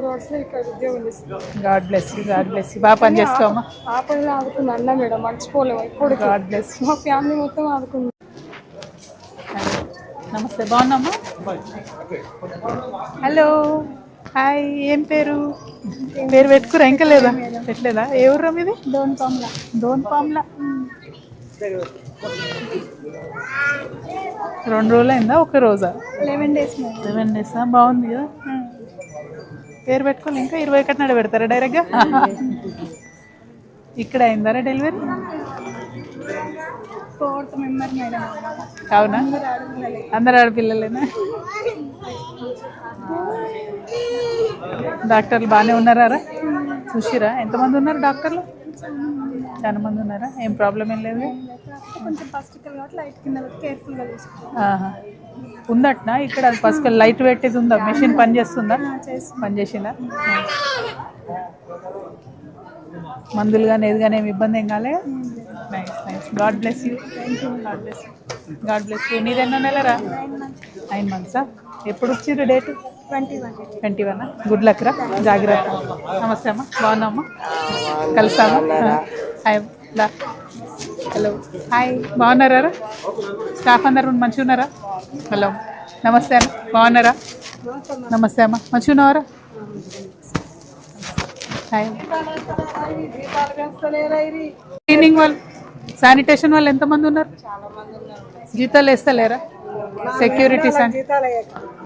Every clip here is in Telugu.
అవార్డ్స్లో ఇక్కడ ఉద్యోగం చేస్తుంది. God bless you, God bless you. బాగా పని చేస్తావమ్మా. ఆ పనిలో ఆదుకుంది అన్న మేడం, మర్చిపోలేము ఇప్పుడు. God bless you. మా ఫ్యామిలీ మొత్తం ఆదుకుంది. నమస్తే, బాగున్నామ్మా? Hello, hi. ఏం పేరు? పేరు పెట్టుకురా? ఇంకా లేదా? పెట్టలేదా? ఏ ఊర్రా మీది? డోన్పామ్లా. డోన్పామ్లా. 2 రోజులు అయిందా? ఒక రోజా? 11 days. 11 days. బాగుంది కదా. పేరు పెట్టుకోవాలి. ఇంకా 21 నాడు పెడతారా డైరెక్ట్గా? ఇక్కడ అయిందారా డెలివరీ? 4th member madam. అవునా? అందరు ఆడపిల్లలేనా? డాక్టర్లు బాగానే ఉన్నారా? చూసిరా? ఎంతమంది ఉన్నారు డాక్టర్లు? చాలా మంది ఉన్నారా? ఏం ప్రాబ్లం ఏం లేదు? కొంచెం పసికల్ కాబట్టి లైట్ కింద కేర్ఫుల్గా చూసుకోవాలి. ఉందట్నా ఇక్కడ? అది పసికల్ లైట్ పెట్టేది ఉందా? మెషిన్ పని చేస్తుందా? పని చేసిందా? మందులు కానీ ఏది కానీ ఏమి ఇబ్బంది ఏం కాలే? Nice nice. God bless you. God bless you. God bless you. నీదెన్నో నెలరా? 9 months. ఎప్పుడు వచ్చిర్రు డేట్? 21. గుడ్ లక్ రా, జాగ్రత్త. నమస్తే అమ్మా, బాగున్నామ్మా? కలిసామా? హాయ్. Hello, hi. బాగున్నారా? స్టాఫ్ అందరు మంచిగా ఉన్నారా? హలో, నమస్తే అన్న, బాగున్నారా? నమస్తే అమ్మ, మంచిగా ఉన్నారా? హాయ్. క్లీనింగ్ వాళ్ళు, శానిటేషన్ వాళ్ళు ఎంతమంది ఉన్నారు? జీతాలు వేస్తలేరా? సెక్యూరిటీస్ అని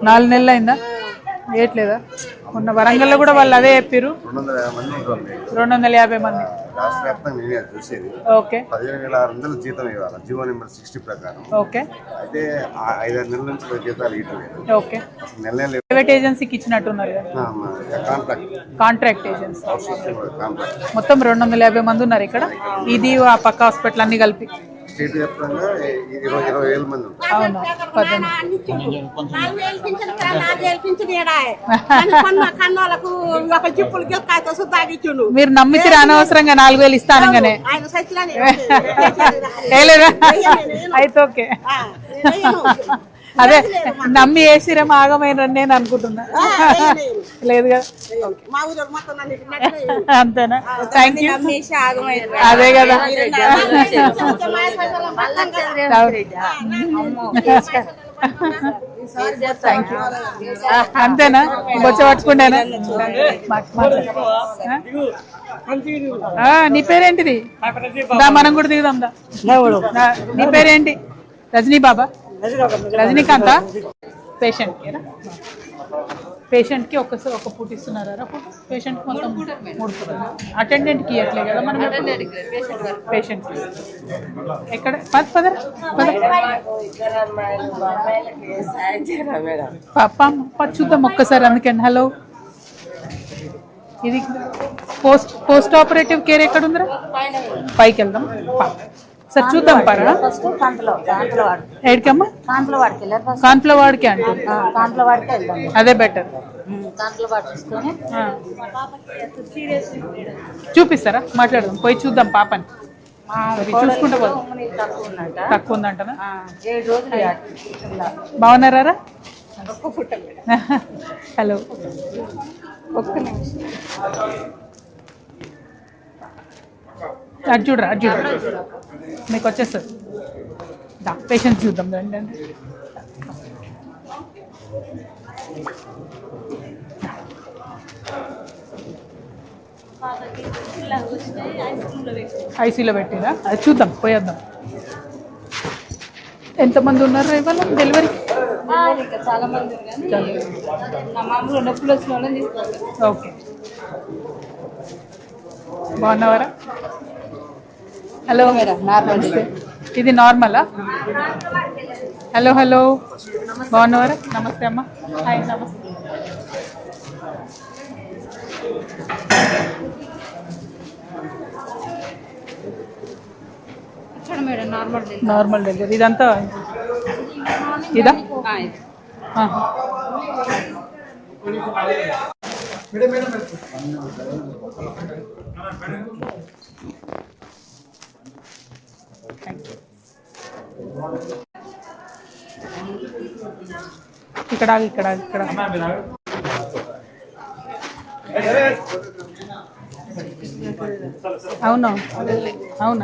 4 నెలలు అయిందా? వేయట్లేదా? మొన్న వరంగల్లో కూడా వాళ్ళు అదే చెప్పారు, 250 మంది. రాష్ట్ర వ్యాప్తంగా నేనే చూసేది. ఓకే. 15,600 జీతం ఇవ్వాలి జీవో నెంబర్ 60 ప్రకారం. ఓకే. అయితే 5-6 నెలల నుంచి జీతాలు ఇవ్వలేదు. ఓకే. నెల ప్రైవేట్ ఏజెన్సీకి ఇచ్చినట్టున్నారు కదా? కాంట్రాక్ట్ ఏజెన్సీ మొత్తం 250 మంది ఉన్నారు ఇక్కడ. ఇది ఆ పక్క హాస్పిటల్ అన్ని కలిపి స్టేట్ వ్యాప్తంగా 20,000 మంది ఉంటారు. అవును. మీరు నమ్మితే అనవసరంగా 4,000 ఇస్తానంగానే అయితే ఓకే. అదే నమ్మి వేసిరేమో ఆగమైన నేను అనుకుంటున్నా. లేదు కదా? అంతేనా? Thank you. అదే కదా, థ్యాంక్ యూ. అంతేనా? బొచ్చ పట్టుకుంటేనా? నీ పేరేంటిది? మనం కూడా దిగుదాం దా. నీ పేరేంటి? రజనీ బాబా? రజనీకాంత? పేషెంట్కి ఒక పూట ఇస్తున్నారా? పేషెంట్కి మొత్తం 3 పూటలు. అటెండెంట్కి ఇవ్వట్లే కదా మనం? పేషెంట్కి ఎక్కడ? పద పాప చూద్దాం ఒక్కసారి. అందుకని హలో, ఇది పోస్ట్ ఆపరేటివ్ కేర్ ఎక్కడ ఉందిరా? పైకి వెళ్దాం సార్, చూద్దాం. పరా ఏడికమ్మా? కాన్ఫ్లవాడికి అంటుంది. అదే బెటర్. చూపిస్తారా? మాట్లాడదాం, పోయి చూద్దాం పాపని. చూసుకుంటా పోదాం. తక్కువ ఉందంటనా? బాగున్నారా? హలో, ఒక్క నిమిషం. అది చూడరా, మీకు వచ్చేస్తుంది. పేషెంట్స్ చూద్దాం రండి. ఐసీలో పెట్టిరా? అది చూద్దాం, పోయేద్దాం. ఎంతమంది ఉన్నారు ఇవాళ డెలివరీ? చాలా మంది. నొప్పులు వచ్చిన వాళ్ళని తీసుకోవాలి. ఓకే. బాగున్నావారా? హలో, ఇది నార్మలా? Hello hello, బాగున్నావారా? నమస్తే అమ్మ. హాయ్. నమస్తే. Normal delivery. ఇదంతా ఇదా? ఇక్కడ అవును అవునా